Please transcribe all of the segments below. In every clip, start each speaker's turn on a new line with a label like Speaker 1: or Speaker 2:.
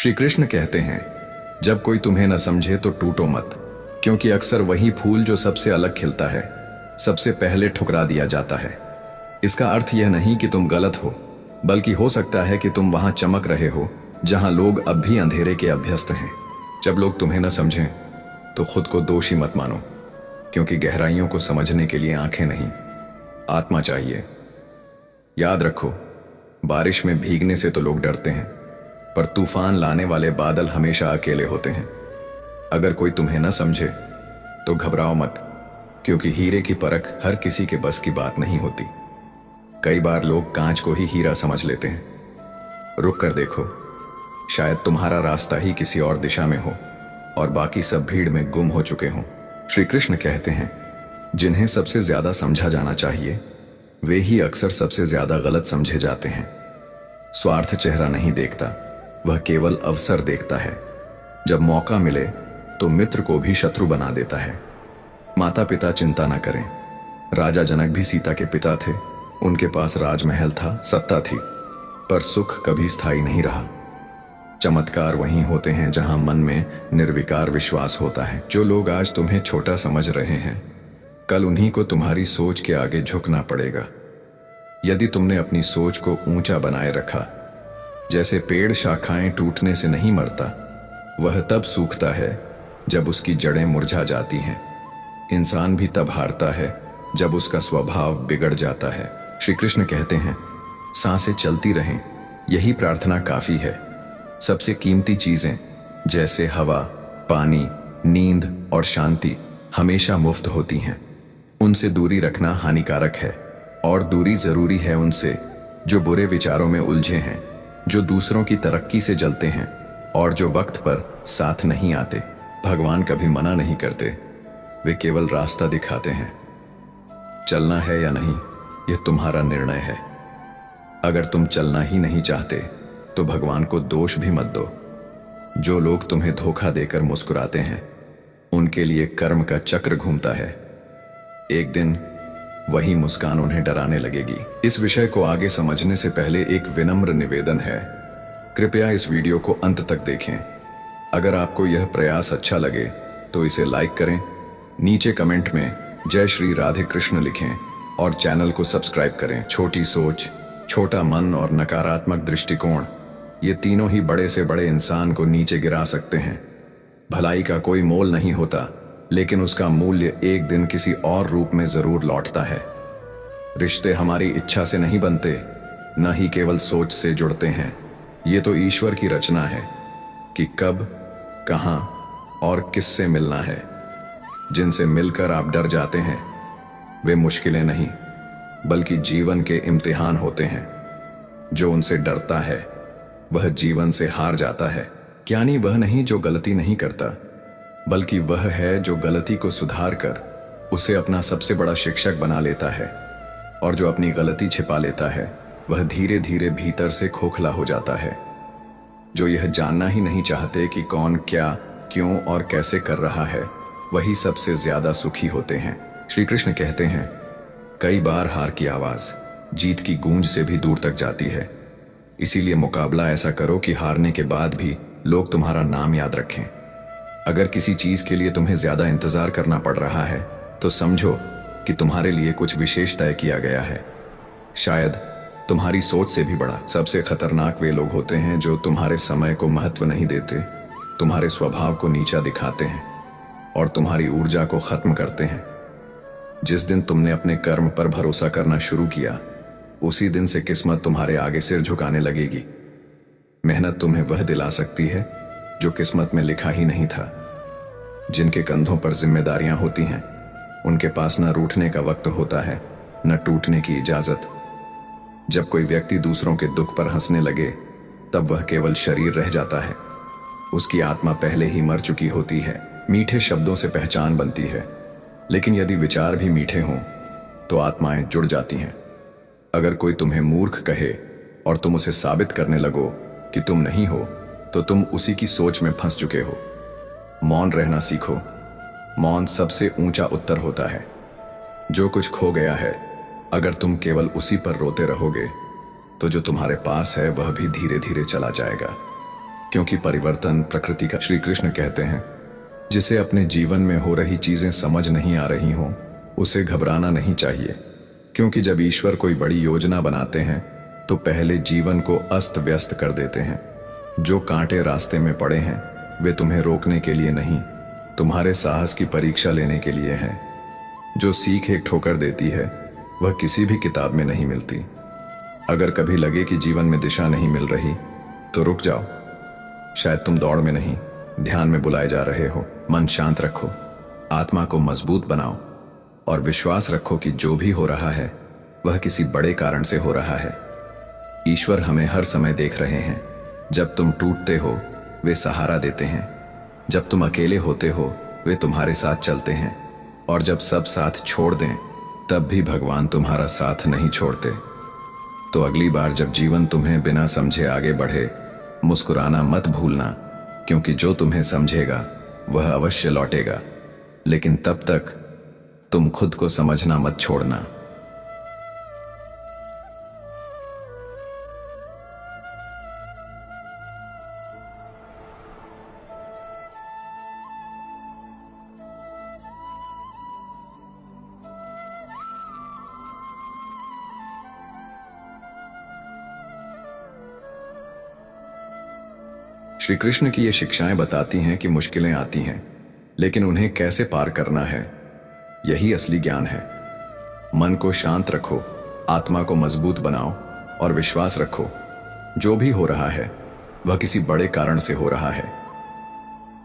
Speaker 1: श्री कृष्ण कहते हैं, जब कोई तुम्हें न समझे तो टूटो मत, क्योंकि अक्सर वही फूल जो सबसे अलग खिलता है सबसे पहले ठुकरा दिया जाता है। इसका अर्थ यह नहीं कि तुम गलत हो, बल्कि हो सकता है कि तुम वहां चमक रहे हो जहां लोग अब भी अंधेरे के अभ्यस्त हैं। जब लोग तुम्हें न समझें तो खुद को दोषी मत मानो, क्योंकि गहराइयों को समझने के लिए आंखें नहीं, आत्मा चाहिए। याद रखो, बारिश में भीगने से तो लोग डरते हैं, पर तूफान लाने वाले बादल हमेशा अकेले होते हैं। अगर कोई तुम्हें न समझे तो घबराओ मत, क्योंकि हीरे की परख हर किसी के बस की बात नहीं होती। कई बार लोग कांच को ही हीरा समझ लेते हैं। रुक कर देखो, शायद तुम्हारा रास्ता ही किसी और दिशा में हो और बाकी सब भीड़ में गुम हो चुके हों। श्री कृष्ण कहते हैं, जिन्हें सबसे ज्यादा समझा जाना चाहिए वे ही अक्सर सबसे ज्यादा गलत समझे जाते हैं। स्वार्थ चेहरा नहीं देखता, वह केवल अवसर देखता है। जब मौका मिले तो मित्र को भी शत्रु बना देता है। माता पिता चिंता न करें, राजा जनक भी सीता के पिता थे। उनके पास राजमहल था, सत्ता थी, पर सुख कभी स्थायी नहीं रहा। चमत्कार वहीं होते हैं जहां मन में निर्विकार विश्वास होता है। जो लोग आज तुम्हें छोटा समझ रहे हैं, कल उन्हीं को तुम्हारी सोच के आगे झुकना पड़ेगा। यदि तुमने अपनी सोच को ऊंचा बनाए रखा, जैसे पेड़ शाखाएं टूटने से नहीं मरता, वह तब सूखता है जब उसकी जड़ें मुरझा जाती हैं। इंसान भी तब हारता है जब उसका स्वभाव बिगड़ जाता है। श्री कृष्ण कहते हैं, सांसें चलती रहें, यही प्रार्थना काफी है। सबसे कीमती चीजें जैसे हवा, पानी, नींद और शांति हमेशा मुफ्त होती हैं। उनसे दूरी रखना हानिकारक है, और दूरी जरूरी है उनसे जो बुरे विचारों में उलझे हैं, जो दूसरों की तरक्की से जलते हैं और जो वक्त पर साथ नहीं आते। भगवान कभी मना नहीं करते, वे केवल रास्ता दिखाते हैं। चलना है या नहीं, यह तुम्हारा निर्णय है। अगर तुम चलना ही नहीं चाहते तो भगवान को दोष भी मत दो। जो लोग तुम्हें धोखा देकर मुस्कुराते हैं, उनके लिए कर्म का चक्र घूमता है। एक दिन वही मुस्कान उन्हें डराने लगेगी। इस विषय को आगे समझने से पहले एक विनम्र निवेदन है, कृपया इस वीडियो को अंत तक देखें। अगर आपको यह प्रयास अच्छा लगे तो इसे लाइक करें, नीचे कमेंट में जय श्री राधे कृष्ण लिखें और चैनल को सब्सक्राइब करें। छोटी सोच, छोटा मन और नकारात्मक दृष्टिकोण, ये तीनों ही बड़े से बड़े इंसान को नीचे गिरा सकते हैं। भलाई का कोई मोल नहीं होता, लेकिन उसका मूल्य एक दिन किसी और रूप में जरूर लौटता है। रिश्ते हमारी इच्छा से नहीं बनते, न ही केवल सोच से जुड़ते हैं। ये तो ईश्वर की रचना है कि कब, कहां और किससे मिलना है। जिनसे मिलकर आप डर जाते हैं, वे मुश्किलें नहीं बल्कि जीवन के इम्तिहान होते हैं। जो उनसे डरता है वह जीवन से हार जाता है। ज्ञानी वह नहीं जो गलती नहीं करता, बल्कि वह है जो गलती को सुधार कर उसे अपना सबसे बड़ा शिक्षक बना लेता है। और जो अपनी गलती छिपा लेता है, वह धीरे धीरे भीतर से खोखला हो जाता है। जो यह जानना ही नहीं चाहते कि कौन क्या, क्यों और कैसे कर रहा है, वही सबसे ज्यादा सुखी होते हैं। श्री कृष्ण कहते हैं, कई बार हार की आवाज जीत की गूंज से भी दूर तक जाती है। इसीलिए मुकाबला ऐसा करो कि हारने के बाद भी लोग तुम्हारा नाम याद रखें। अगर किसी चीज के लिए तुम्हें ज्यादा इंतजार करना पड़ रहा है, तो समझो कि तुम्हारे लिए कुछ विशेष तय किया गया है, शायद तुम्हारी सोच से भी बड़ा। सबसे खतरनाक वे लोग होते हैं जो तुम्हारे समय को महत्व नहीं देते, तुम्हारे स्वभाव को नीचा दिखाते हैं और तुम्हारी ऊर्जा को खत्म करते हैं। जिस दिन तुमने अपने कर्म पर भरोसा करना शुरू किया, उसी दिन से किस्मत तुम्हारे आगे सिर झुकाने लगेगी। मेहनत तुम्हें वह दिला सकती है जो किस्मत में लिखा ही नहीं था। जिनके कंधों पर जिम्मेदारियां होती हैं, उनके पास न रूठने का वक्त होता है, न टूटने की इजाजत। जब कोई व्यक्ति दूसरों के दुख पर हंसने लगे, तब वह केवल शरीर रह जाता है। उसकी आत्मा पहले ही मर चुकी होती है। मीठे शब्दों से पहचान बनती है, लेकिन यदि विचार भी मीठे हों तो आत्माएं जुड़ जाती हैं। अगर कोई तुम्हें मूर्ख कहे और तुम उसे साबित करने लगो कि तुम नहीं हो, तो तुम उसी की सोच में फंस चुके हो। मौन रहना सीखो, मौन सबसे ऊंचा उत्तर होता है। जो कुछ खो गया है, अगर तुम केवल उसी पर रोते रहोगे, तो जो तुम्हारे पास है वह भी धीरे धीरे चला जाएगा। क्योंकि परिवर्तन प्रकृति का। श्री कृष्ण कहते हैं, जिसे अपने जीवन में हो रही चीजें समझ नहीं आ रही हों उसे घबराना नहीं चाहिए, क्योंकि जब ईश्वर कोई बड़ी योजना बनाते हैं तो पहले जीवन को अस्त व्यस्त कर देते हैं। जो कांटे रास्ते में पड़े हैं वे तुम्हें रोकने के लिए नहीं, तुम्हारे साहस की परीक्षा लेने के लिए हैं। जो सीख एक ठोकर देती है वह किसी भी किताब में नहीं मिलती। अगर कभी लगे कि जीवन में दिशा नहीं मिल रही तो रुक जाओ। शायद तुम दौड़ में नहीं, ध्यान में बुलाए जा रहे हो। मन शांत रखो, आत्मा को मजबूत बनाओ और विश्वास रखो कि जो भी हो रहा है वह किसी बड़े कारण से हो रहा है। ईश्वर हमें हर समय देख रहे हैं। जब तुम टूटते हो वे सहारा देते हैं, जब तुम अकेले होते हो वे तुम्हारे साथ चलते हैं, और जब सब साथ छोड़ दें तब भी भगवान तुम्हारा साथ नहीं छोड़ते। तो अगली बार जब जीवन तुम्हें बिना समझे आगे बढ़े, मुस्कुराना मत भूलना, क्योंकि जो तुम्हें समझेगा वह अवश्य लौटेगा। लेकिन तब तक तुम खुद को समझना मत छोड़ना। श्री कृष्ण की ये शिक्षाएं बताती हैं कि मुश्किलें आती हैं, लेकिन उन्हें कैसे पार करना है यही असली ज्ञान है। मन को शांत रखो, आत्मा को मजबूत बनाओ और विश्वास रखो, जो भी हो रहा है वह किसी बड़े कारण से हो रहा है।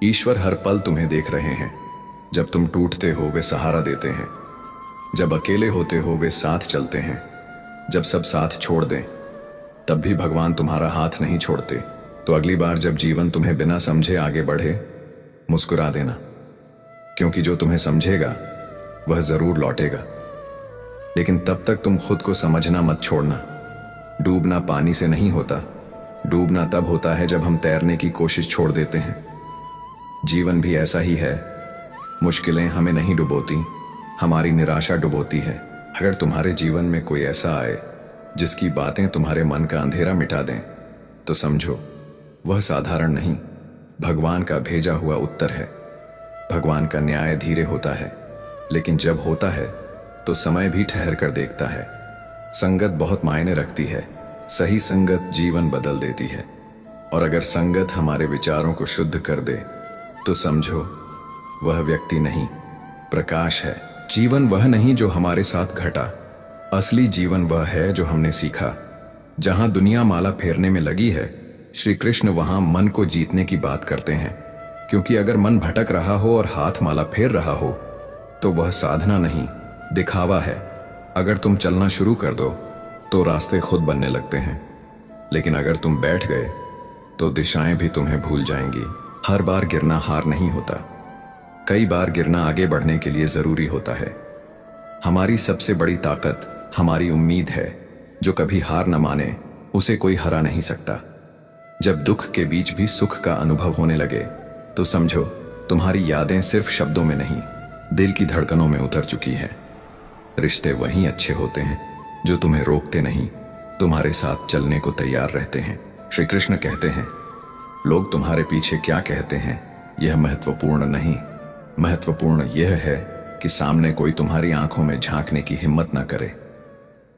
Speaker 1: ईश्वर हर पल तुम्हें देख रहे हैं। जब तुम टूटते हो वे सहारा देते हैं, जब अकेले होते हो वे साथ चलते हैं, जब सब साथ छोड़ दें तब भी भगवान तुम्हारा हाथ नहीं छोड़ते। तो अगली बार जब जीवन तुम्हें बिना समझे आगे बढ़े, मुस्कुरा देना, क्योंकि जो तुम्हें समझेगा वह जरूर लौटेगा। लेकिन तब तक तुम खुद को समझना मत छोड़ना। डूबना पानी से नहीं होता, डूबना तब होता है जब हम तैरने की कोशिश छोड़ देते हैं। जीवन भी ऐसा ही है। मुश्किलें हमें नहीं डुबोती, हमारी निराशा डुबोती है। अगर तुम्हारे जीवन में कोई ऐसा आए जिसकी बातें तुम्हारे मन का अंधेरा मिटा दें, तो समझो वह साधारण नहीं, भगवान का भेजा हुआ उत्तर है। भगवान का न्याय धीरे होता है, लेकिन जब होता है तो समय भी ठहर कर देखता है। संगत बहुत मायने रखती है। सही संगत जीवन बदल देती है, और अगर संगत हमारे विचारों को शुद्ध कर दे तो समझो वह व्यक्ति नहीं, प्रकाश है। जीवन वह नहीं जो हमारे साथ घटा, असली जीवन वह है जो हमने सीखा। जहां दुनिया माला फेरने में लगी है, श्री कृष्ण वहां मन को जीतने की बात करते हैं। क्योंकि अगर मन भटक रहा हो और हाथ माला फेर रहा हो तो वह साधना नहीं, दिखावा है। अगर तुम चलना शुरू कर दो तो रास्ते खुद बनने लगते हैं, लेकिन अगर तुम बैठ गए तो दिशाएं भी तुम्हें भूल जाएंगी। हर बार गिरना हार नहीं होता, कई बार गिरना आगे बढ़ने के लिए जरूरी होता है। हमारी सबसे बड़ी ताकत हमारी उम्मीद है। जो कभी हार न माने उसे कोई हरा नहीं सकता। जब दुख के बीच भी सुख का अनुभव होने लगे तो समझो तुम्हारी यादें सिर्फ शब्दों में नहीं, दिल की धड़कनों में उतर चुकी है। रिश्ते वहीं अच्छे होते हैं जो तुम्हें रोकते नहीं, तुम्हारे साथ चलने को तैयार रहते हैं। श्री कृष्ण कहते हैं, लोग तुम्हारे पीछे क्या कहते हैं यह महत्वपूर्ण नहीं, महत्वपूर्ण यह है कि सामने कोई तुम्हारी आंखों में झांकने की हिम्मत ना करे।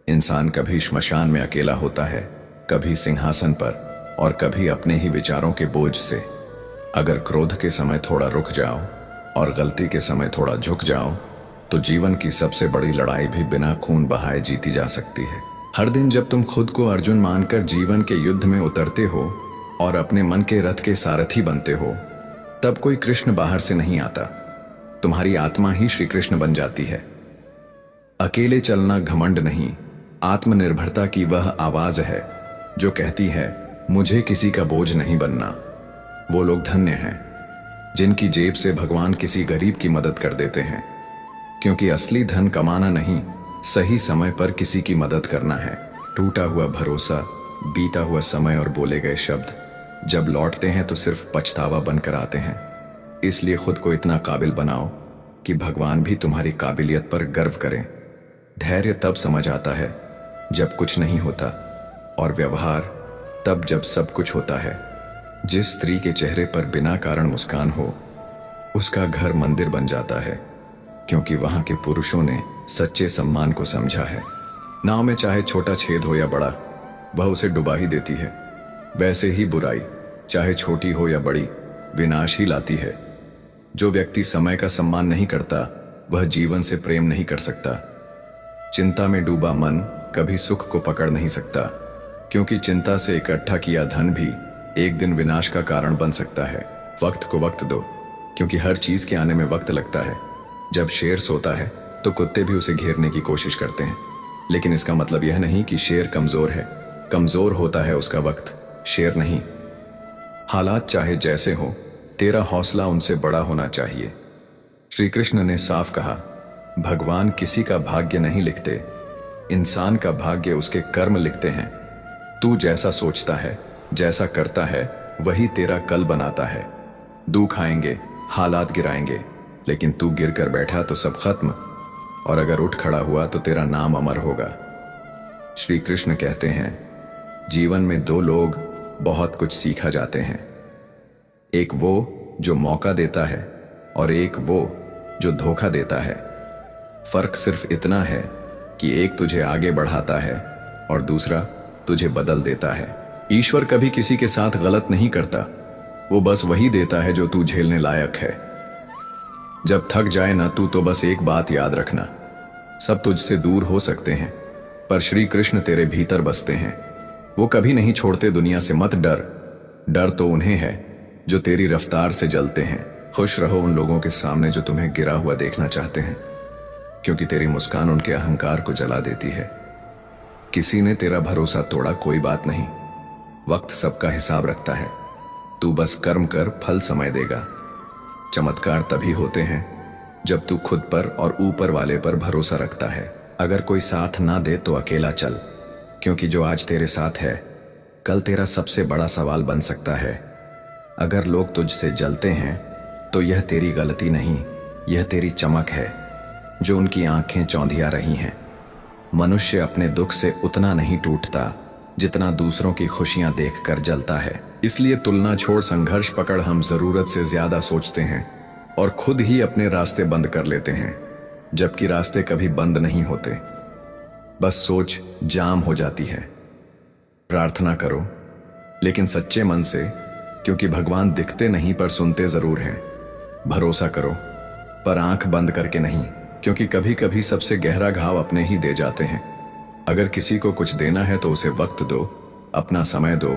Speaker 1: इंसान कभी श्मशान में अकेला होता है, कभी सिंहासन पर, और कभी अपने ही विचारों के बोझ से। अगर क्रोध के समय थोड़ा रुक जाओ और गलती के समय थोड़ा झुक जाओ तो जीवन की सबसे बड़ी लड़ाई भी बिना खून बहाए जीती जा सकती है। हर दिन जब तुम खुद को अर्जुन मानकर जीवन के युद्ध में उतरते हो और अपने मन के रथ के सारथी बनते हो, तब कोई कृष्ण बाहर से नहीं आता, तुम्हारी आत्मा ही श्री कृष्ण बन जाती है। अकेले चलना घमंड नहीं, आत्मनिर्भरता की वह आवाज है जो कहती है मुझे किसी का बोझ नहीं बनना। वो लोग धन्य हैं जिनकी जेब से भगवान किसी गरीब की मदद कर देते हैं, क्योंकि असली धन कमाना नहीं, सही समय पर किसी की मदद करना है। टूटा हुआ भरोसा, बीता हुआ समय और बोले गए शब्द जब लौटते हैं तो सिर्फ पछतावा बनकर आते हैं। इसलिए खुद को इतना काबिल बनाओ कि भगवान भी तुम्हारी काबिलियत पर गर्व करें। धैर्य तब समझ आता है जब कुछ नहीं होता, और व्यवहार तब जब सब कुछ होता है। जिस स्त्री के चेहरे पर बिना कारण मुस्कान हो, उसका घर मंदिर बन जाता है, क्योंकि वहां के पुरुषों ने सच्चे सम्मान को समझा है। नाव में चाहे छोटा छेद हो या बड़ा, वह उसे डुबा ही देती है। वैसे ही बुराई चाहे छोटी हो या बड़ी, विनाश ही लाती है। जो व्यक्ति समय का सम्मान नहीं करता, वह जीवन से प्रेम नहीं कर सकता। चिंता में डूबा मन कभी सुख को पकड़ नहीं सकता, क्योंकि चिंता से इकट्ठा किया धन भी एक दिन विनाश का कारण बन सकता है। वक्त को वक्त दो, क्योंकि हर चीज के आने में वक्त लगता है। जब शेर सोता है तो कुत्ते भी उसे घेरने की कोशिश करते हैं, लेकिन इसका मतलब यह नहीं कि शेर कमजोर है। कमजोर होता है उसका वक्त, शेर नहीं। हालात चाहे जैसे हो, तेरा हौसला उनसे बड़ा होना चाहिए। श्री कृष्ण ने साफ कहा, भगवान किसी का भाग्य नहीं लिखते, इंसान का भाग्य उसके कर्म लिखते हैं। तू जैसा सोचता है, जैसा करता है, वही तेरा कल बनाता है। दुख आएंगे, हालात गिराएंगे, लेकिन तू गिर कर बैठा तो सब खत्म, और अगर उठ खड़ा हुआ तो तेरा नाम अमर होगा। श्री कृष्ण कहते हैं, जीवन में दो लोग बहुत कुछ सीखा जाते हैं, एक वो जो मौका देता है और एक वो जो धोखा देता है। फर्क सिर्फ इतना है कि एक तुझे आगे बढ़ाता है और दूसरा तुझे बदल देता है। ईश्वर कभी किसी के साथ गलत नहीं करता, वो बस वही देता है जो तू झेलने लायक है। जब थक जाए ना तू, तो बस एक बात याद रखना, सब तुझसे दूर हो सकते हैं, पर श्री कृष्ण तेरे भीतर बसते हैं। वो कभी नहीं छोड़ते दुनिया से, मत डर। डर तो उन्हें है जो तेरी रफ्तार से जलते हैं। खुश रहो उन लोगों के सामने जो तुम्हें गिरा हुआ देखना चाहते हैं, क्योंकि तेरी मुस्कान उनके अहंकार को जला देती है। किसी ने तेरा भरोसा तोड़ा, कोई बात नहीं, वक्त सबका हिसाब रखता है। तू बस कर्म कर, फल समय देगा। चमत्कार तभी होते हैं जब तू खुद पर और ऊपर वाले पर भरोसा रखता है। अगर कोई साथ ना दे तो अकेला चल, क्योंकि जो आज तेरे साथ है, कल तेरा सबसे बड़ा सवाल बन सकता है। अगर लोग तुझसे जलते हैं तो यह तेरी गलती नहीं, यह तेरी चमक है जो उनकी आंखें चौंधिया रही हैं। मनुष्य अपने दुख से उतना नहीं टूटता जितना दूसरों की खुशियां देखकर जलता है। इसलिए तुलना छोड़, संघर्ष पकड़। हम जरूरत से ज्यादा सोचते हैं और खुद ही अपने रास्ते बंद कर लेते हैं, जबकि रास्ते कभी बंद नहीं होते, बस सोच जाम हो जाती है। प्रार्थना करो, लेकिन सच्चे मन से, क्योंकि भगवान दिखते नहीं पर सुनते जरूर हैं। भरोसा करो, पर आंख बंद करके नहीं, क्योंकि कभी कभी सबसे गहरा घाव अपने ही दे जाते हैं। अगर किसी को कुछ देना है तो उसे वक्त दो, अपना समय दो,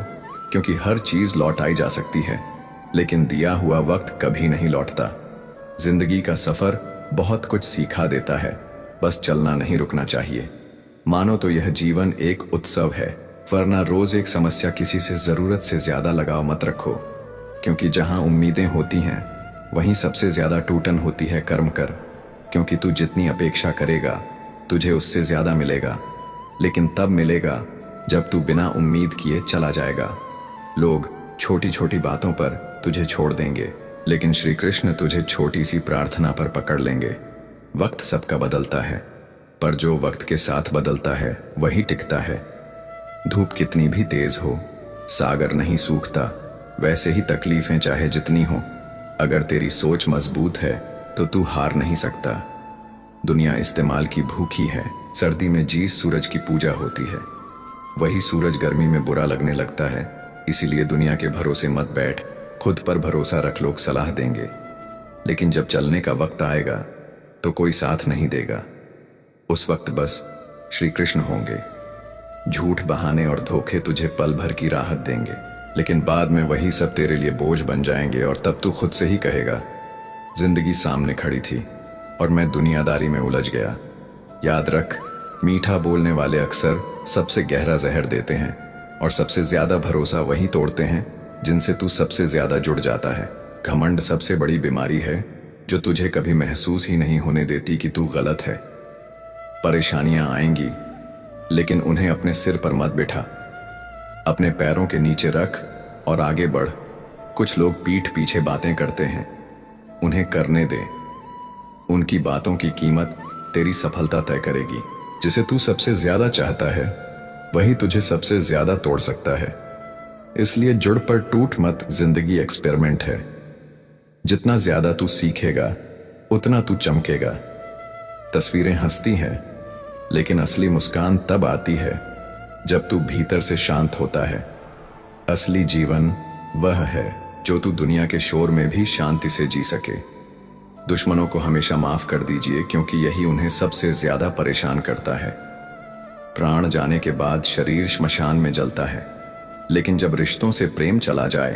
Speaker 1: क्योंकि हर चीज लौट आई जा सकती है, लेकिन दिया हुआ वक्त कभी नहीं लौटता। जिंदगी का सफर बहुत कुछ सिखा देता है, बस चलना नहीं रुकना चाहिए। मानो तो यह जीवन एक उत्सव है, वरना रोज एक समस्या। किसी से जरूरत से ज्यादा लगाव मत रखो, क्योंकि जहां उम्मीदें होती हैं वहीं सबसे ज्यादा टूटन होती है। कर्म कर, क्योंकि तू जितनी अपेक्षा करेगा तुझे उससे ज्यादा मिलेगा, लेकिन तब मिलेगा जब तू बिना उम्मीद किए चला जाएगा। लोग छोटी छोटी बातों पर तुझे छोड़ देंगे, लेकिन श्री कृष्ण तुझे छोटी सी प्रार्थना पर पकड़ लेंगे। वक्त सबका बदलता है, पर जो वक्त के साथ बदलता है वही टिकता है। धूप कितनी भी तेज हो, सागर नहीं सूखता। वैसे ही तकलीफें चाहे जितनी हो, अगर तेरी सोच मजबूत है तो तू हार नहीं सकता। दुनिया इस्तेमाल की भूखी है। सर्दी में जीस सूरज की पूजा होती है, वही सूरज गर्मी में बुरा लगने लगता है। इसीलिए दुनिया के भरोसे मत बैठ, खुद पर भरोसा रख। लोग सलाह देंगे, लेकिन जब चलने का वक्त आएगा तो कोई साथ नहीं देगा। उस वक्त बस श्री कृष्ण होंगे। झूठ, बहाने और धोखे तुझे पल भर की राहत देंगे, लेकिन बाद में वही सब तेरे लिए बोझ बन जाएंगे, और तब तू खुद से ही कहेगा, जिंदगी सामने खड़ी थी और मैं दुनियादारी में उलझ गया। याद रख, मीठा बोलने वाले अक्सर सबसे गहरा जहर देते हैं, और सबसे ज्यादा भरोसा वही तोड़ते हैं जिनसे तू सबसे ज्यादा जुड़ जाता है। घमंड सबसे बड़ी बीमारी है जो तुझे कभी महसूस ही नहीं होने देती कि तू गलत है। परेशानियां आएंगी, लेकिन उन्हें अपने सिर पर मत बिठा, अपने पैरों के नीचे रख और आगे बढ़। कुछ लोग पीठ पीछे बातें करते हैं, उन्हें करने दे। उनकी बातों की कीमत तेरी सफलता तय करेगी। जिसे तू सबसे ज्यादा चाहता है वही तुझे सबसे ज्यादा तोड़ सकता है। इसलिए जुड़ पर टूट मत। जिंदगी एक्सपेरिमेंट है। जितना ज्यादा तू सीखेगा उतना तू चमकेगा। तस्वीरें हंसती हैं, लेकिन असली मुस्कान तब आती है जब तू भीतर से शांत होता है। असली जीवन वह है जो तू दुनिया के शोर में भी शांति से जी सके। दुश्मनों को हमेशा माफ कर दीजिए, क्योंकि यही उन्हें सबसे ज्यादा परेशान करता है। प्राण जाने के बाद शरीर श्मशान में जलता है, लेकिन जब रिश्तों से प्रेम चला जाए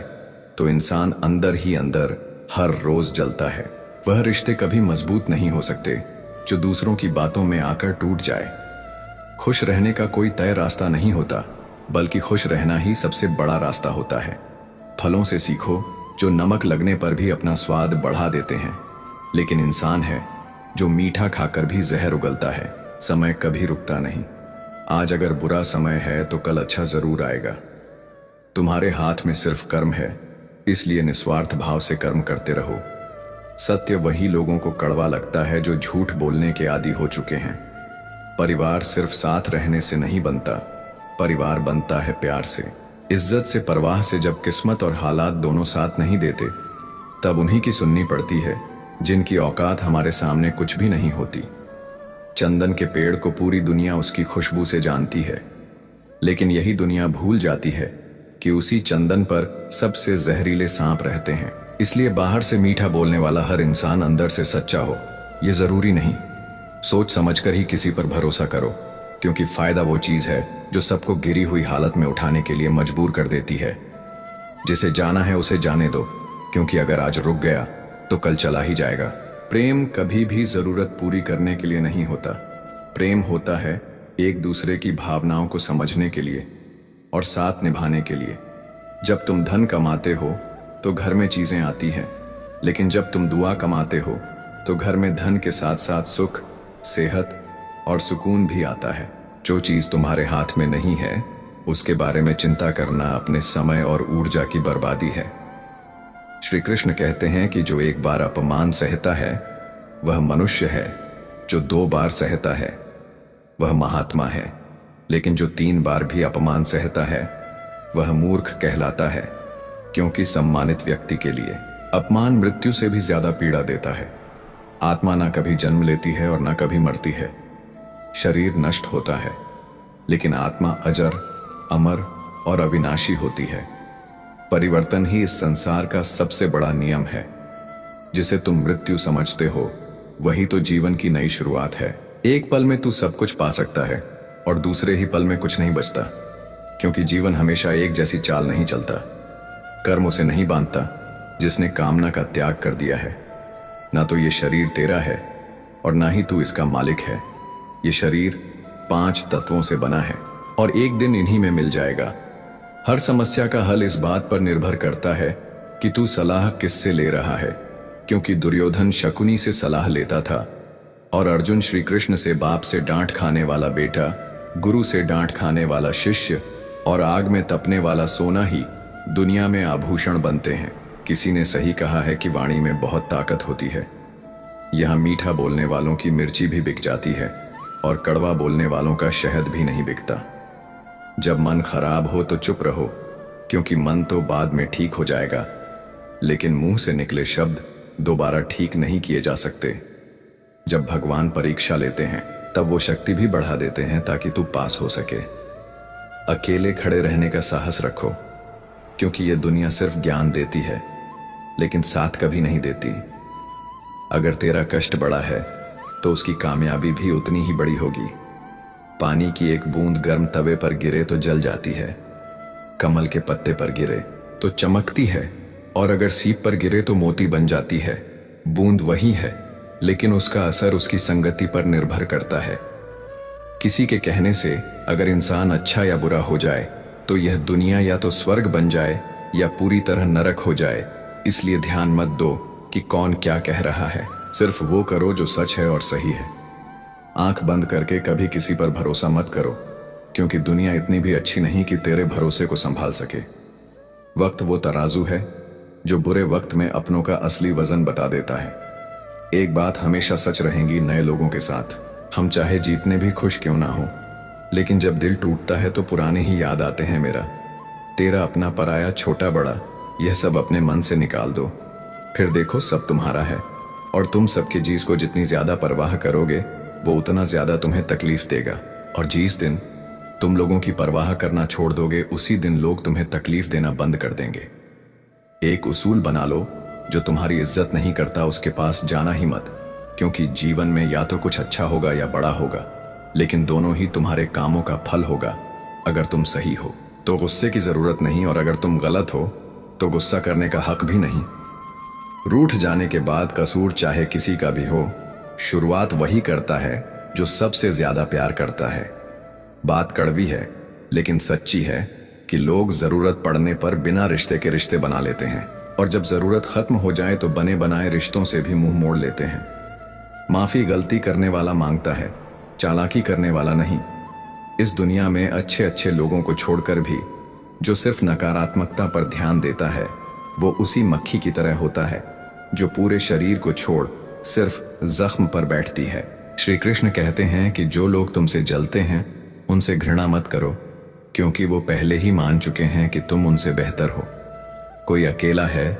Speaker 1: तो इंसान अंदर ही अंदर हर रोज जलता है। वह रिश्ते कभी मजबूत नहीं हो सकते जो दूसरों की बातों में आकर टूट जाए। खुश रहने का कोई तय रास्ता नहीं होता, बल्कि खुश रहना ही सबसे बड़ा रास्ता होता है। फलों से सीखो जो नमक लगने पर भी अपना स्वाद बढ़ा देते हैं, लेकिन इंसान है जो मीठा खाकर भी जहर उगलता है। समय कभी रुकता नहीं। आज अगर बुरा समय है तो कल अच्छा जरूर आएगा। तुम्हारे हाथ में सिर्फ कर्म है, इसलिए निस्वार्थ भाव से कर्म करते रहो। सत्य वही लोगों को कड़वा लगता है जो झूठ बोलने के आदी हो चुके हैं। परिवार सिर्फ साथ रहने से नहीं बनता, परिवार बनता है प्यार से, इज्जत से, परवाह से। जब किस्मत और हालात दोनों साथ नहीं देते, तब उन्हीं की सुननी पड़ती है जिनकी औकात हमारे सामने कुछ भी नहीं होती। चंदन के पेड़ को पूरी दुनिया उसकी खुशबू से जानती है, लेकिन यही दुनिया भूल जाती है कि उसी चंदन पर सबसे जहरीले सांप रहते हैं। इसलिए बाहर से मीठा बोलने वाला हर इंसान अंदर से सच्चा हो, यह जरूरी नहीं। सोच समझकर ही किसी पर भरोसा करो, क्योंकि फायदा वो चीज है जो सबको गिरी हुई हालत में उठाने के लिए मजबूर कर देती है। जिसे जाना है उसे जाने दो, क्योंकि अगर आज रुक गया तो कल चला ही जाएगा। प्रेम कभी भी जरूरत पूरी करने के लिए नहीं होता। प्रेम होता है एक दूसरे की भावनाओं को समझने के लिए और साथ निभाने के लिए। जब तुम धन कमाते हो तो घर में चीजें आती हैं, लेकिन जब तुम दुआ कमाते हो तो घर में धन के साथ साथ सुख, सेहत और सुकून भी आता है। जो चीज तुम्हारे हाथ में नहीं है, उसके बारे में चिंता करना अपने समय और ऊर्जा की बर्बादी है। श्री कृष्ण कहते हैं कि जो एक बार अपमान सहता है वह मनुष्य है, जो 2 बार सहता है वह महात्मा है, लेकिन जो 3 बार भी अपमान सहता है वह मूर्ख कहलाता है। क्योंकि सम्मानित व्यक्ति के लिए अपमान मृत्यु से भी ज्यादा पीड़ा देता है। आत्मा ना कभी जन्म लेती है और ना कभी मरती है। शरीर नष्ट होता है, लेकिन आत्मा अजर, अमर और अविनाशी होती है। परिवर्तन ही इस संसार का सबसे बड़ा नियम है। जिसे तुम मृत्यु समझते हो वही तो जीवन की नई शुरुआत है। एक पल में तू सब कुछ पा सकता है और दूसरे ही पल में कुछ नहीं बचता, क्योंकि जीवन हमेशा एक जैसी चाल नहीं चलता। कर्म उसे नहीं बांधता जिसने कामना का त्याग कर दिया है। ना तो ये शरीर तेरा है और ना ही तू इसका मालिक है। ये शरीर 5 तत्वों से बना है और एक दिन इन्हीं में मिल जाएगा। हर समस्या का हल इस बात पर निर्भर करता है कि तू सलाह किससे ले रहा है, क्योंकि दुर्योधन शकुनी से सलाह लेता था और अर्जुन श्री कृष्ण से, बाप से डांट खाने वाला बेटा, गुरु से डांट खाने वाला शिष्य और आग में तपने वाला सोना ही दुनिया में आभूषण बनते हैं। किसी ने सही कहा है कि वाणी में बहुत ताकत होती है। यहाँ मीठा बोलने वालों की मिर्ची भी बिक जाती है और कड़वा बोलने वालों का शहद भी नहीं बिकता। जब मन खराब हो तो चुप रहो, क्योंकि मन तो बाद में ठीक हो जाएगा, लेकिन मुंह से निकले शब्द दोबारा ठीक नहीं किए जा सकते। जब भगवान परीक्षा लेते हैं तब वो शक्ति भी बढ़ा देते हैं ताकि तू पास हो सके। अकेले खड़े रहने का साहस रखो, क्योंकि ये दुनिया सिर्फ ज्ञान देती है, लेकिन साथ कभी नहीं देती। अगर तेरा कष्ट बड़ा है तो उसकी कामयाबी भी उतनी ही बड़ी होगी। पानी की एक बूंद गर्म तवे पर गिरे तो जल जाती है, कमल के पत्ते पर गिरे तो चमकती है, और अगर सीप पर गिरे तो मोती बन जाती है। बूंद वही है, लेकिन उसका असर उसकी संगति पर निर्भर करता है। किसी के कहने से अगर इंसान अच्छा या बुरा हो जाए तो यह दुनिया या तो स्वर्ग बन जाए या पूरी तरह नरक हो जाए। इसलिए ध्यान मत दो कि कौन क्या कह रहा है, सिर्फ वो करो जो सच है और सही है। आंख बंद करके कभी किसी पर भरोसा मत करो, क्योंकि दुनिया इतनी भी अच्छी नहीं कि तेरे भरोसे को संभाल सके। वक्त वो तराजू है जो बुरे वक्त में अपनों का असली वजन बता देता है। एक बात हमेशा सच रहेगी नए लोगों के साथ, हम चाहे जीतने भी खुश क्यों ना हो, लेकिन जब दिल टूटता है तो पुराने ही याद आते हैं मेरा। तेरा अपना पराया, छोटा बड़ा, यह सब अपने मन से निकाल दो। फिर देखो सब तुम्हारा है, और तुम सबकी चीज को जितनी ज्यादा परवाह करोगे वो उतना ज्यादा तुम्हें तकलीफ देगा। और जिस दिन तुम लोगों की परवाह करना छोड़ दोगे उसी दिन लोग तुम्हें तकलीफ देना बंद कर देंगे। एक उसूल बना लो, जो तुम्हारी इज्जत नहीं करता उसके पास जाना ही मत, क्योंकि जीवन में या तो कुछ अच्छा होगा या बड़ा होगा, लेकिन दोनों ही तुम्हारे कामों का फल होगा। अगर तुम सही हो तो गुस्से की जरूरत नहीं, और अगर तुम गलत हो तो गुस्सा करने का हक भी नहीं। रूठ जाने के बाद कसूर चाहे किसी का भी हो, शुरुआत वही करता है जो सबसे ज्यादा प्यार करता है। बात कड़वी है लेकिन सच्ची है कि लोग जरूरत पड़ने पर बिना रिश्ते के रिश्ते बना लेते हैं, और जब जरूरत खत्म हो जाए तो बने बनाए रिश्तों से भी मुंह मोड़ लेते हैं। माफी गलती करने वाला मांगता है, चालाकी करने वाला नहीं। इस दुनिया में अच्छे अच्छे लोगों को छोड़कर भी जो सिर्फ नकारात्मकता पर ध्यान देता है वो उसी मक्खी की तरह होता है जो पूरे शरीर को छोड़ सिर्फ जख्म पर बैठती है। श्री कृष्ण कहते हैं कि जो लोग तुमसे जलते हैं उनसे घृणा मत करो, क्योंकि वो पहले ही मान चुके हैं कि तुम उनसे बेहतर हो। कोई अकेला है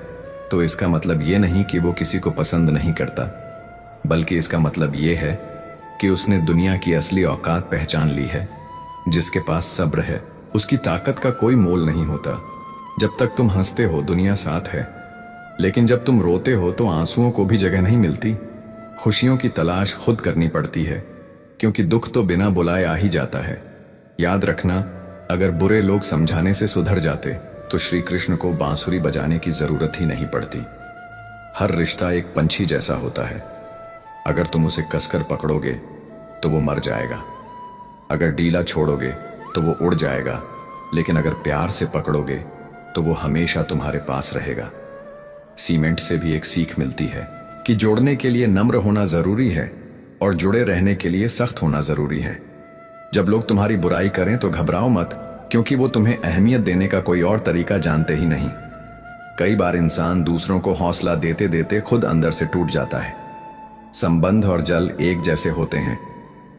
Speaker 1: तो इसका मतलब ये नहीं कि वो किसी को पसंद नहीं करता, बल्कि इसका मतलब ये है कि उसने दुनिया की असली औकात पहचान ली है। जिसके पास सब्र है उसकी ताकत का कोई मोल नहीं होता। जब तक तुम हंसते हो दुनिया साथ है, लेकिन जब तुम रोते हो तो आंसुओं को भी जगह नहीं मिलती। खुशियों की तलाश खुद करनी पड़ती है, क्योंकि दुख तो बिना बुलाए आ ही जाता है। याद रखना, अगर बुरे लोग समझाने से सुधर जाते तो श्री कृष्ण को बांसुरी बजाने की जरूरत ही नहीं पड़ती। हर रिश्ता एक पंछी जैसा होता है, अगर तुम उसे कसकर पकड़ोगे तो वो मर जाएगा, अगर ढीला छोड़ोगे तो वो उड़ जाएगा, लेकिन अगर प्यार से पकड़ोगे तो वो हमेशा तुम्हारे पास रहेगा। सीमेंट से भी एक सीख मिलती है कि जोड़ने के लिए नम्र होना जरूरी है और जुड़े रहने के लिए सख्त होना जरूरी है। जब लोग तुम्हारी बुराई करें तो घबराओ मत, क्योंकि वो तुम्हें अहमियत देने का कोई और तरीका जानते ही नहीं। कई बार इंसान दूसरों को हौसला देते देते खुद अंदर से टूट जाता है। संबंध और जल एक जैसे होते हैं,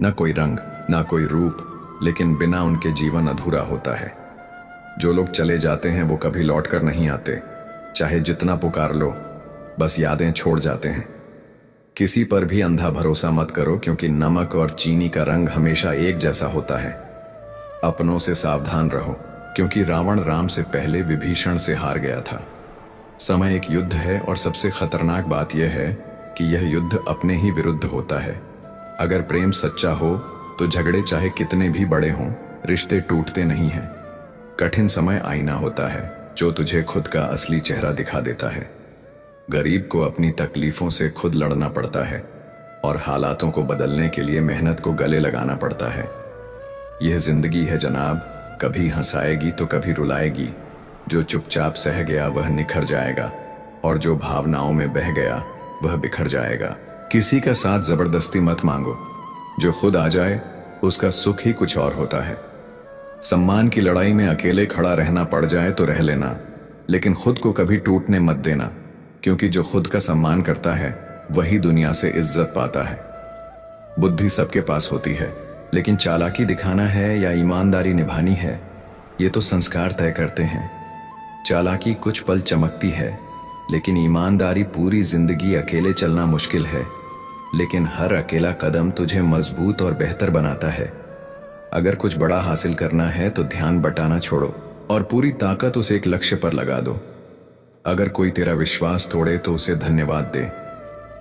Speaker 1: न कोई रंग न कोई रूप, लेकिन बिना उनके जीवन अधूरा होता है। जो लोग चले जाते हैं वो कभी लौट कर नहीं आते, चाहे जितना पुकार लो, बस यादें छोड़ जाते हैं। किसी पर भी अंधा भरोसा मत करो, क्योंकि नमक और चीनी का रंग हमेशा एक जैसा होता है। अपनों से सावधान रहो, क्योंकि रावण राम से पहले विभीषण से हार गया था। समय एक युद्ध है, और सबसे खतरनाक बात यह है कि यह युद्ध अपने ही विरुद्ध होता है। अगर प्रेम सच्चा हो तो झगड़े चाहे कितने भी बड़े हों, रिश्ते टूटते नहीं हैं। कठिन समय आईना होता है जो तुझे खुद का असली चेहरा दिखा देता है। गरीब को अपनी तकलीफों से खुद लड़ना पड़ता है, और हालातों को बदलने के लिए मेहनत को गले लगाना पड़ता है। यह जिंदगी है जनाब, कभी हंसाएगी तो कभी रुलाएगी। जो चुपचाप सह गया वह निखर जाएगा, और जो भावनाओं में बह गया वह बिखर जाएगा। किसी का साथ जबरदस्ती मत मांगो, जो खुद आ जाए उसका सुख ही कुछ और होता है। सम्मान की लड़ाई में अकेले खड़ा रहना पड़ जाए तो रह लेना, लेकिन खुद को कभी टूटने मत देना, क्योंकि जो खुद का सम्मान करता है वही दुनिया से इज्जत पाता है। बुद्धि सबके पास होती है, लेकिन चालाकी दिखाना है या ईमानदारी निभानी है, ये तो संस्कार तय करते हैं। चालाकी कुछ पल चमकती है, लेकिन ईमानदारी पूरी जिंदगी अकेले चलना मुश्किल है। लेकिन हर अकेला कदम तुझे मजबूत और बेहतर बनाता है। अगर कुछ बड़ा हासिल करना है तो ध्यान बटाना छोड़ो और पूरी ताकत उसे एक लक्ष्य पर लगा दो। अगर कोई तेरा विश्वास तोड़े तो उसे धन्यवाद दे,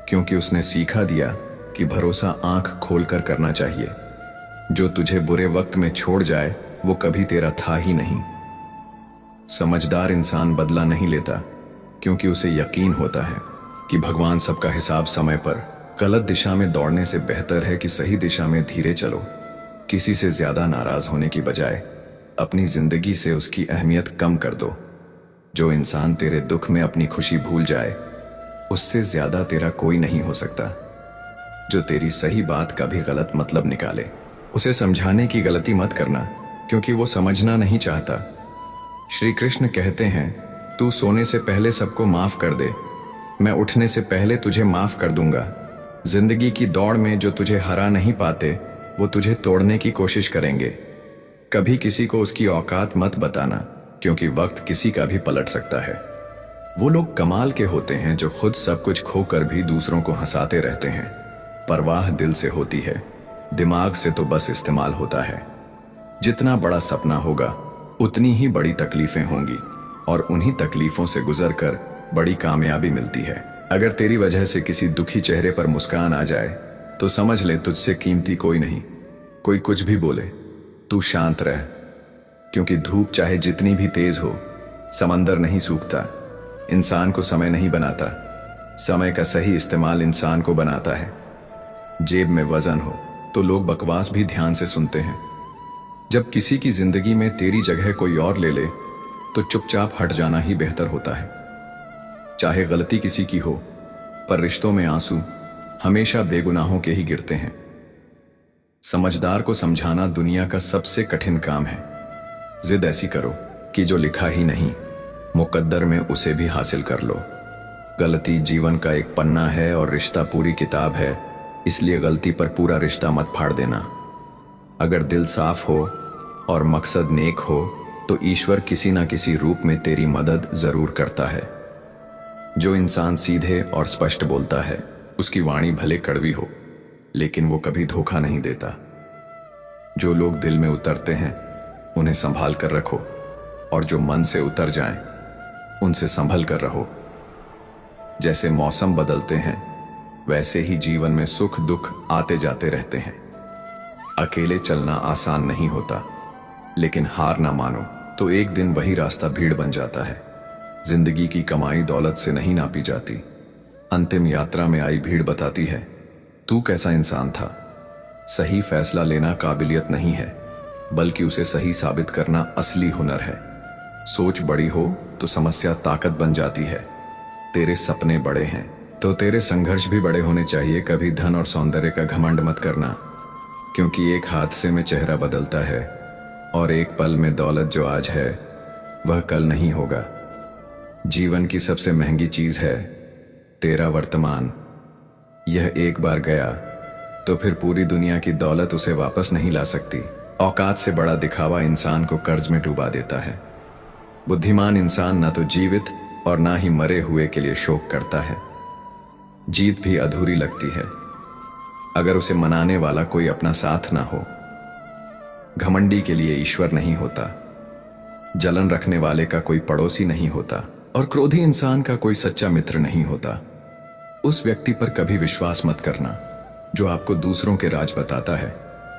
Speaker 1: क्योंकि उसने सीखा दिया कि भरोसा आंख खोलकर करना चाहिए। जो तुझे बुरे वक्त में छोड़ जाए वो कभी तेरा था ही नहीं। समझदार इंसान बदला नहीं लेता, क्योंकि उसे यकीन होता है कि भगवान सबका हिसाब समय पर। गलत दिशा में दौड़ने से बेहतर है कि सही दिशा में धीरे चलो। किसी से ज्यादा नाराज होने की बजाय अपनी जिंदगी से उसकी अहमियत कम कर दो। जो इंसान तेरे दुख में अपनी खुशी भूल जाए, उससे ज्यादा तेरा कोई नहीं हो सकता। जो तेरी सही बात का भी गलत मतलब निकाले, उसे समझाने की गलती मत करना, क्योंकि वो समझना नहीं चाहता। श्री कृष्ण कहते हैं, तू सोने से पहले सबको माफ कर दे, मैं उठने से पहले तुझे माफ कर दूंगा। जिंदगी की दौड़ में जो तुझे हरा नहीं पाते वो तुझे तोड़ने की कोशिश करेंगे। कभी किसी को उसकी औकात मत बताना, क्योंकि वक्त किसी का भी पलट सकता है। वो लोग कमाल के होते हैं जो खुद सब कुछ खोकर भी दूसरों को हंसाते रहते हैं। परवाह दिल से होती है, दिमाग से तो बस इस्तेमाल होता है। जितना बड़ा सपना होगा उतनी ही बड़ी तकलीफें होंगी, और उन्हीं तकलीफों से गुजरकर बड़ी कामयाबी मिलती है। अगर तेरी वजह से किसी दुखी चेहरे पर मुस्कान आ जाए तो समझ ले तुझसे कीमती कोई नहीं। कोई कुछ भी बोले, तू शांत रह, क्योंकि धूप चाहे जितनी भी तेज हो, समंदर नहीं सूखता। इंसान को समय नहीं बनाता, समय का सही इस्तेमाल इंसान को बनाता है। जेब में वजन हो तो लोग बकवास भी ध्यान से सुनते हैं। जब किसी की जिंदगी में तेरी जगह कोई और ले ले तो चुपचाप हट जाना ही बेहतर होता है। चाहे गलती किसी की हो, पर रिश्तों में आंसू हमेशा बेगुनाहों के ही गिरते हैं। समझदार को समझाना दुनिया का सबसे कठिन काम है। जिद ऐसी करो कि जो लिखा ही नहीं, मुकद्दर में उसे भी हासिल कर लो। गलती जीवन का एक पन्ना है और रिश्ता पूरी किताब है, इसलिए गलती पर पूरा रिश्ता मत फाड़ देना। अगर दिल साफ हो और मकसद नेक हो तो ईश्वर किसी ना किसी रूप में तेरी मदद जरूर करता है। जो इंसान सीधे और स्पष्ट बोलता है, उसकी वाणी भले कड़वी हो, लेकिन वो कभी धोखा नहीं देता। जो लोग दिल में उतरते हैं उन्हें संभाल कर रखो, और जो मन से उतर जाएं उनसे संभल कर रहो। जैसे मौसम बदलते हैं वैसे ही जीवन में सुख दुख आते जाते रहते हैं। अकेले चलना आसान नहीं होता, लेकिन हार ना मानो तो एक दिन वही रास्ता भीड़ बन जाता है। जिंदगी की कमाई दौलत से नहीं नापी जाती, अंतिम यात्रा में आई भीड़ बताती है तू कैसा इंसान था। सही फैसला लेना काबिलियत नहीं है, बल्कि उसे सही साबित करना असली हुनर है। सोच बड़ी हो तो समस्या ताकत बन जाती है। तेरे सपने बड़े हैं तो तेरे संघर्ष भी बड़े होने चाहिए। कभी धन और सौंदर्य का घमंड मत करना, क्योंकि एक हादसे में चेहरा बदलता है और एक पल में दौलत जो आज है वह कल नहीं होगा। जीवन की सबसे महंगी चीज है तेरा वर्तमान। यह एक बार गया तो फिर पूरी दुनिया की दौलत उसे वापस नहीं ला सकती। औकात से बड़ा दिखावा इंसान को कर्ज में डुबा देता है। बुद्धिमान इंसान न तो जीवित और ना ही मरे हुए के लिए शोक करता है। जीत भी अधूरी लगती है अगर उसे मनाने वाला कोई अपना साथ ना हो। घमंडी के लिए ईश्वर नहीं होता, जलन रखने वाले का कोई पड़ोसी नहीं होता, और क्रोधी इंसान का कोई सच्चा मित्र नहीं होता। उस व्यक्ति पर कभी विश्वास मत करना जो आपको दूसरों के राज बताता है,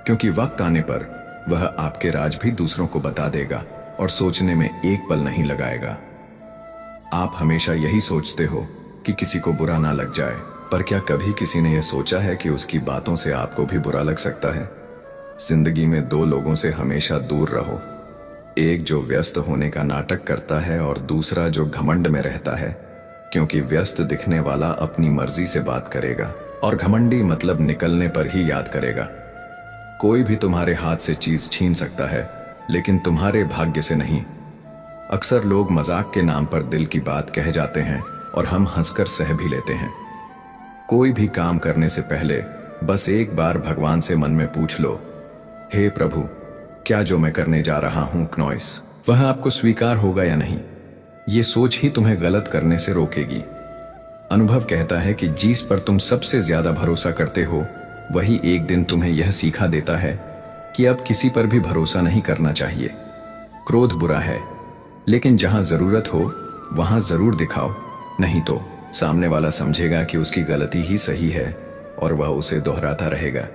Speaker 1: क्योंकि वक्त आने पर वह आपके राज भी दूसरों को बता देगा और सोचने में एक पल नहीं लगाएगा। आप हमेशा यही सोचते हो कि किसी को बुरा ना लग जाए, पर क्या कभी किसी ने यह सोचा है कि उसकी बातों से आपको भी बुरा लग सकता है। जिंदगी में दो लोगों से हमेशा दूर रहो, एक जो व्यस्त होने का नाटक करता है और दूसरा जो घमंड में रहता है, क्योंकि व्यस्त दिखने वाला अपनी मर्जी से बात करेगा और घमंडी मतलब निकलने पर ही याद करेगा। कोई भी तुम्हारे हाथ से चीज छीन सकता है, लेकिन तुम्हारे भाग्य से नहीं। अक्सर लोग मजाक के नाम पर दिल की बात कह जाते हैं और हम हंसकर सह भी लेते हैं। कोई भी काम करने से पहले बस एक बार भगवान से मन में पूछ लो, हे प्रभु, क्या जो मैं करने जा रहा हूं क्नॉइस वह आपको स्वीकार होगा या नहीं। ये सोच ही तुम्हें गलत करने से रोकेगी। अनुभव कहता है कि जिस पर तुम सबसे ज्यादा भरोसा करते हो वही एक दिन तुम्हें यह सीखा देता है कि अब किसी पर भी भरोसा नहीं करना चाहिए। क्रोध बुरा है, लेकिन जहां जरूरत हो वहां जरूर दिखाओ, नहीं तो सामने वाला समझेगा कि उसकी गलती ही सही है और वह उसे दोहराता रहेगा।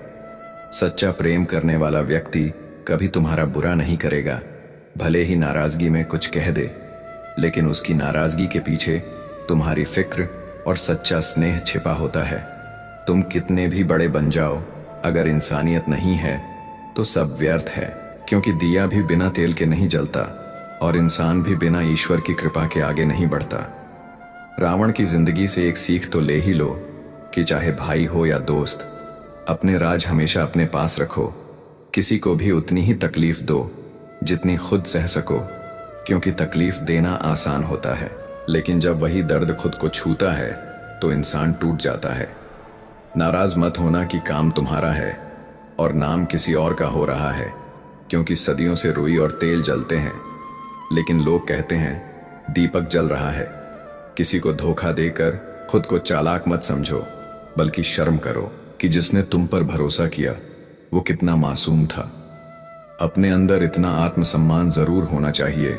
Speaker 1: सच्चा प्रेम करने वाला व्यक्ति कभी तुम्हारा बुरा नहीं करेगा, भले ही नाराजगी में कुछ कह दे, लेकिन उसकी नाराजगी के पीछे तुम्हारी फिक्र और सच्चा स्नेह छिपा होता है। तुम कितने भी बड़े बन जाओ, अगर इंसानियत नहीं है तो सब व्यर्थ है, क्योंकि दिया भी बिना तेल के नहीं जलता और इंसान भी बिना ईश्वर की कृपा के आगे नहीं बढ़ता। रावण की जिंदगी से एक सीख तो ले ही लो कि चाहे भाई हो या दोस्त, अपने राज हमेशा अपने पास रखो। किसी को भी उतनी ही तकलीफ दो जितनी खुद सह सको, क्योंकि तकलीफ देना आसान होता है, लेकिन जब वही दर्द खुद को छूता है तो इंसान टूट जाता है। नाराज मत होना कि काम तुम्हारा है और नाम किसी और का हो रहा है, क्योंकि सदियों से रुई और तेल जलते हैं, लेकिन लोग कहते हैं दीपक जल रहा है। किसी को धोखा देकर खुद को चालाक मत समझो, बल्कि शर्म करो कि जिसने तुम पर भरोसा किया वो कितना मासूम था। अपने अंदर इतना आत्मसम्मान जरूर होना चाहिए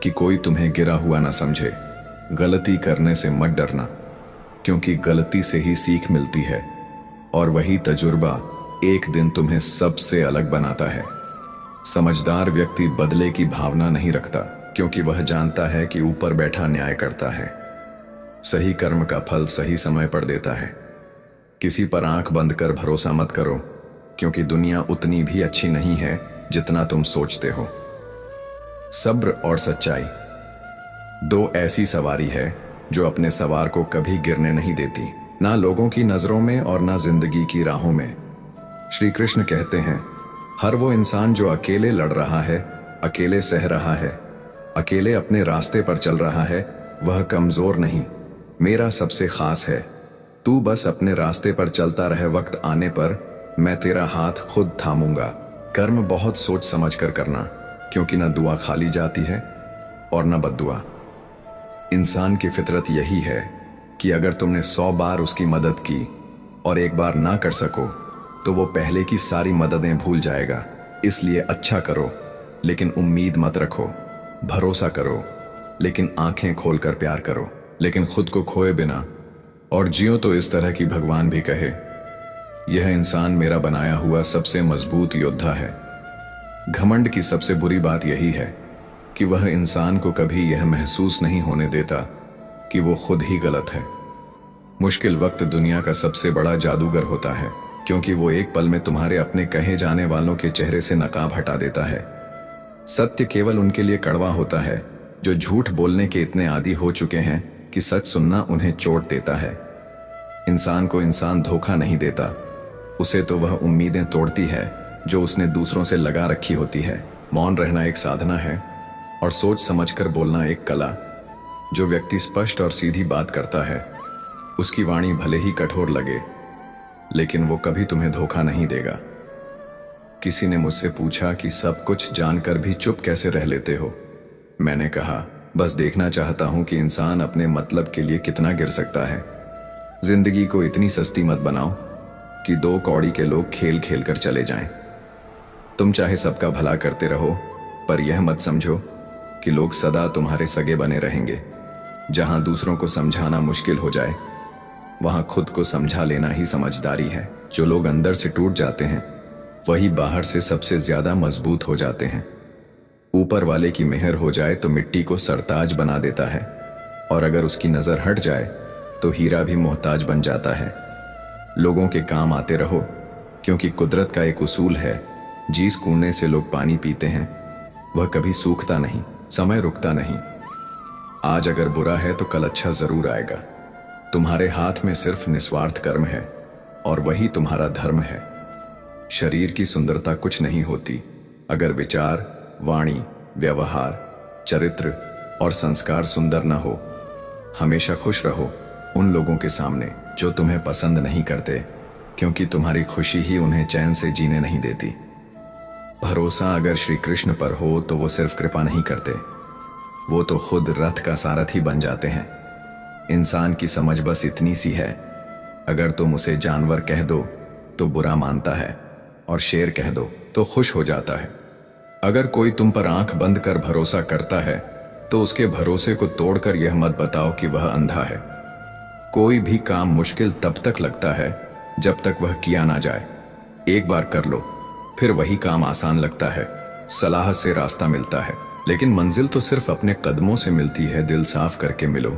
Speaker 1: कि कोई तुम्हें गिरा हुआ ना समझे। गलती करने से मत डरना, क्योंकि गलती से ही सीख मिलती है और वही तजुर्बा एक दिन तुम्हें सबसे अलग बनाता है। समझदार व्यक्ति बदले की भावना नहीं रखता, क्योंकि वह जानता है कि ऊपर बैठा न्याय करता है। सही कर्म का फल सही समय पर देता है। किसी पर आंख बंद कर भरोसा मत करो, क्योंकि दुनिया उतनी भी अच्छी नहीं है जितना तुम सोचते हो। सब्र और सच्चाई दो ऐसी सवारी है जो अपने सवार को कभी गिरने नहीं देती, ना लोगों की नजरों में और ना जिंदगी की राहों में। श्री कृष्ण कहते हैं, हर वो इंसान जो अकेले लड़ रहा है, अकेले सह रहा है, अकेले अपने रास्ते पर चल रहा है, वह कमजोर नहीं, मेरा सबसे खास है। तू बस अपने रास्ते पर चलता रहे, वक्त आने पर मैं तेरा हाथ खुद थामूंगा। कर्म बहुत सोच समझ कर करना, क्योंकि ना दुआ खाली जाती है और ना बद्दुआ। इंसान की फितरत यही है कि अगर तुमने 100 बार उसकी मदद की और एक बार ना कर सको तो वो पहले की सारी मददें भूल जाएगा। इसलिए अच्छा करो लेकिन उम्मीद मत रखो, भरोसा करो लेकिन आंखें खोलकर प्यार करो, लेकिन खुद को खोए बिना और जियो तो इस तरह कि भगवान भी कहे, यह इंसान मेरा बनाया हुआ सबसे मजबूत योद्धा है। घमंड की सबसे बुरी बात यही है कि वह इंसान को कभी यह महसूस नहीं होने देता कि वो खुद ही गलत है। मुश्किल वक्त दुनिया का सबसे बड़ा जादूगर होता है, क्योंकि वो एक पल में तुम्हारे अपने कहे जाने वालों के चेहरे से नकाब हटा देता है। सत्य केवल उनके लिए कड़वा होता है जो झूठ बोलने के इतने आदी हो चुके हैं कि सच सुनना उन्हें चोट देता है। इंसान को इंसान धोखा नहीं देता, उसे तो वह उम्मीदें तोड़ती है जो उसने दूसरों से लगा रखी होती है। मौन रहना एक साधना है और सोच समझकर बोलना एक कला। जो व्यक्ति स्पष्ट और सीधी बात करता है, उसकी वाणी भले ही कठोर लगे, लेकिन वो कभी तुम्हें धोखा नहीं देगा। किसी ने मुझसे पूछा कि सब कुछ जानकर भी चुप कैसे रह लेते हो। मैंने कहा, बस देखना चाहता हूं कि इंसान अपने मतलब के लिए कितना गिर सकता है। जिंदगी को इतनी सस्ती मत बनाओ कि 2 कौड़ी के लोग खेल खेल कर चले जाएं। तुम चाहे सबका भला करते रहो, पर यह मत समझो कि लोग सदा तुम्हारे सगे बने रहेंगे। जहां दूसरों को समझाना मुश्किल हो जाए, वहां खुद को समझा लेना ही समझदारी है। जो लोग अंदर से टूट जाते हैं, वही बाहर से सबसे ज्यादा मजबूत हो जाते हैं। ऊपर वाले की मेहर हो जाए तो मिट्टी को सरताज बना देता है, और अगर उसकी नजर हट जाए तो हीरा भी मोहताज बन जाता है। लोगों के काम आते रहो, क्योंकि कुदरत का एक उसूल है, जिस कुएं से लोग पानी पीते हैं वह कभी सूखता नहीं, समय रुकता नहीं। आज अगर बुरा है तो कल अच्छा जरूर आएगा। तुम्हारे हाथ में सिर्फ निस्वार्थ कर्म है और वही तुम्हारा धर्म है। शरीर की सुंदरता कुछ नहीं होती अगर विचार, वाणी, व्यवहार, चरित्र और संस्कार सुंदर न हो। हमेशा खुश रहो उन लोगों के सामने जो तुम्हें पसंद नहीं करते, क्योंकि तुम्हारी खुशी ही उन्हें चैन से जीने नहीं देती। भरोसा अगर श्री कृष्ण पर हो तो वो सिर्फ कृपा नहीं करते, वो तो खुद रथ का सारथी बन जाते हैं। इंसान की समझ बस इतनी सी है, अगर तुम उसे जानवर कह दो तो बुरा मानता है और शेर कह दो तो खुश हो जाता है। अगर कोई तुम पर आंख बंद कर भरोसा करता है तो उसके भरोसे को तोड़कर यह मत बताओ कि वह अंधा है। कोई भी काम मुश्किल तब तक लगता है जब तक वह किया ना जाए। एक बार कर लो, फिर वही काम आसान लगता है। सलाह से रास्ता मिलता है, लेकिन मंजिल तो सिर्फ अपने कदमों से मिलती है। दिल साफ करके मिलो,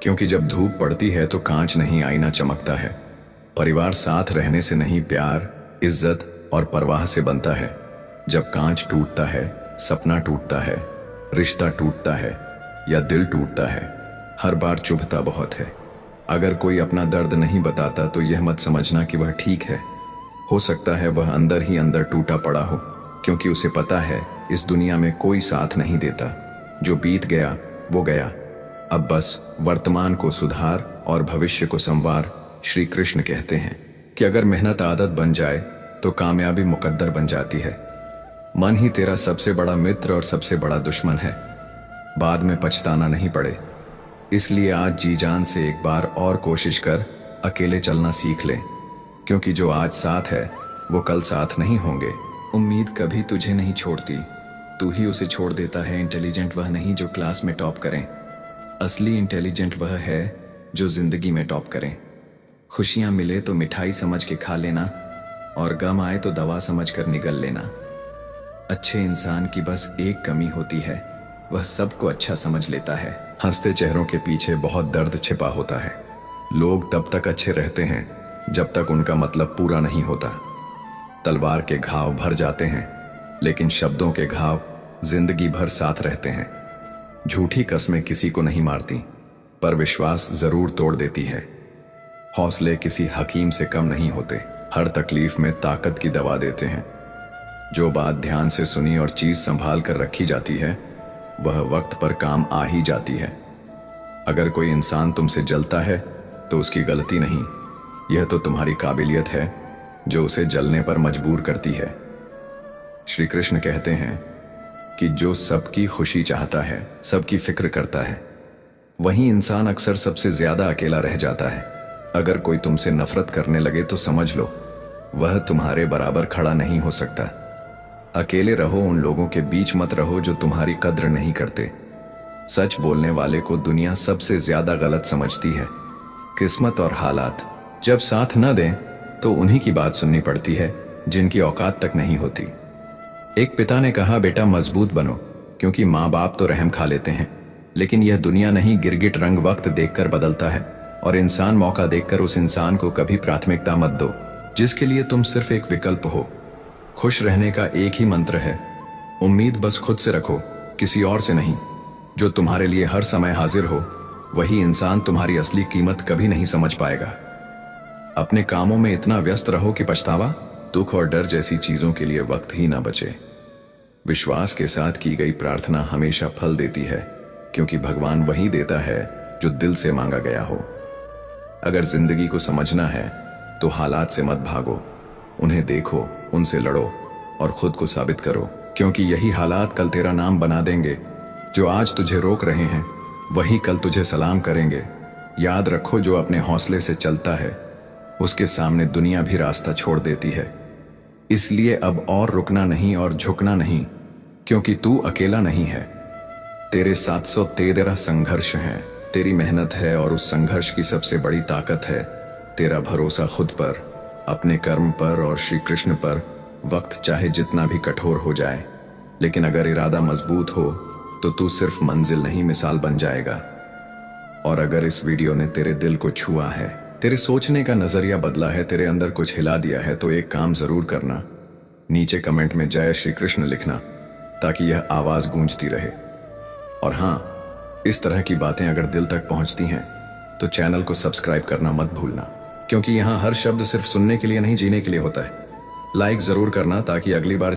Speaker 1: क्योंकि जब धूप पड़ती है तो कांच नहीं आईना चमकता है। परिवार साथ रहने से नहीं, प्यार, इज्जत और परवाह से बनता है। जब कांच टूटता है, सपना टूटता है, रिश्ता टूटता है या दिल टूटता है, हर बार चुभता बहुत है। अगर कोई अपना दर्द नहीं बताता तो यह मत समझना कि वह ठीक है। हो सकता है वह अंदर ही अंदर टूटा पड़ा हो, क्योंकि उसे पता है इस दुनिया में कोई साथ नहीं देता। जो बीत गया वो गया, अब बस वर्तमान को सुधार और भविष्य को संवार। श्री कृष्ण कहते हैं कि अगर मेहनत आदत बन जाए तो कामयाबी मुकद्दर बन जाती है। मन ही तेरा सबसे बड़ा मित्र और सबसे बड़ा दुश्मन है। बाद में पछताना नहीं पड़े। इसलिए आज जी जान से एक बार और कोशिश कर अकेले चलना सीख ले, क्योंकि जो आज साथ है वो कल साथ नहीं होंगे। उम्मीद कभी तुझे नहीं छोड़ती, तू ही उसे छोड़ देता है। इंटेलिजेंट वह नहीं जो क्लास में टॉप करें, असली इंटेलिजेंट वह है जो जिंदगी में टॉप करें। खुशियां मिले तो मिठाई समझ के खा लेना, और गम आए तो दवा समझ कर निगल लेना। अच्छे इंसान की बस एक कमी होती है, वह सबको अच्छा समझ लेता है। हंसते चेहरों के पीछे बहुत दर्द छिपा होता है। लोग तब तक अच्छे रहते हैं जब तक उनका मतलब पूरा नहीं होता। तलवार के घाव भर जाते हैं, लेकिन शब्दों के घाव जिंदगी भर साथ रहते हैं। झूठी कस्में किसी को नहीं मारती, पर विश्वास जरूर तोड़ देती है। हौसले किसी हकीम से कम नहीं होते, हर तकलीफ में ताकत की दवा देते हैं। जो बात ध्यान से सुनी और चीज संभाल कर रखी जाती है, वह वक्त पर काम आ ही जाती है। अगर कोई इंसान तुमसे जलता है तो उसकी गलती नहीं, यह तो तुम्हारी काबिलियत है जो उसे जलने पर मजबूर करती है। श्री कृष्ण कहते हैं कि जो सबकी खुशी चाहता है, सबकी फिक्र करता है, वही इंसान अक्सर सबसे ज्यादा अकेला रह जाता है। अगर कोई तुमसे नफरत करने लगे तो समझ लो वह तुम्हारे बराबर खड़ा नहीं हो सकता। अकेले रहो, उन लोगों के बीच मत रहो जो तुम्हारी कद्र नहीं करते। सच बोलने वाले को दुनिया सबसे ज्यादा गलत समझती है। किस्मत और हालात जब साथ न दें तो उन्हीं की बात सुननी पड़ती है जिनकी औकात तक नहीं होती। एक पिता ने कहा, बेटा मजबूत बनो, क्योंकि माँ बाप तो रहम खा लेते हैं, लेकिन यह दुनिया नहीं। गिरगिट रंग वक्त देखकर बदलता है, और इंसान मौका देखकर उस इंसान को कभी प्राथमिकता मत दो जिसके लिए तुम सिर्फ एक विकल्प हो। खुश रहने का एक ही मंत्र है, उम्मीद बस खुद से रखो, किसी और से नहीं। जो तुम्हारे लिए हर समय हाजिर हो, वही इंसान तुम्हारी असली कीमत कभी नहीं समझ पाएगा। अपने कामों में इतना व्यस्त रहो कि पछतावा, दुख और डर जैसी चीजों के लिए वक्त ही ना बचे। विश्वास के साथ की गई प्रार्थना हमेशा फल देती है, क्योंकि भगवान वही देता है जो दिल से मांगा गया हो। अगर जिंदगी को समझना है तो हालात से मत भागो, उन्हें देखो, उनसे लड़ो और खुद को साबित करो, क्योंकि यही हालात कल तेरा नाम बना देंगे। जो आज तुझे रोक रहे हैं वही कल तुझे सलाम करेंगे। याद रखो, जो अपने हौसले से चलता है उसके सामने दुनिया भी रास्ता छोड़ देती है। इसलिए अब और रुकना नहीं और झुकना नहीं, क्योंकि तू अकेला नहीं है। तेरे 713 संघर्ष हैं, तेरी मेहनत है, और उस संघर्ष की सबसे बड़ी ताकत है तेरा भरोसा खुद पर, अपने कर्म पर और श्री कृष्ण पर। वक्त चाहे जितना भी कठोर हो जाए, लेकिन अगर इरादा मजबूत हो तो तू सिर्फ मंजिल नहीं, मिसाल बन जाएगा। और अगर इस वीडियो ने तेरे दिल को छुआ है, तेरे सोचने का नजरिया बदला है, तेरे अंदर कुछ हिला दिया है, तो एक काम जरूर करना, नीचे कमेंट में जय श्री कृष्ण लिखना, ताकि यह आवाज गूंजती रहे। और हाँ, इस तरह की बातें अगर दिल तक पहुंचती हैं तो चैनल को सब्सक्राइब करना मत भूलना, क्योंकि यहाँ हर शब्द सिर्फ सुनने के लिए नहीं, जीने के लिए होता है। लाइक जरूर करना ताकि अगली बार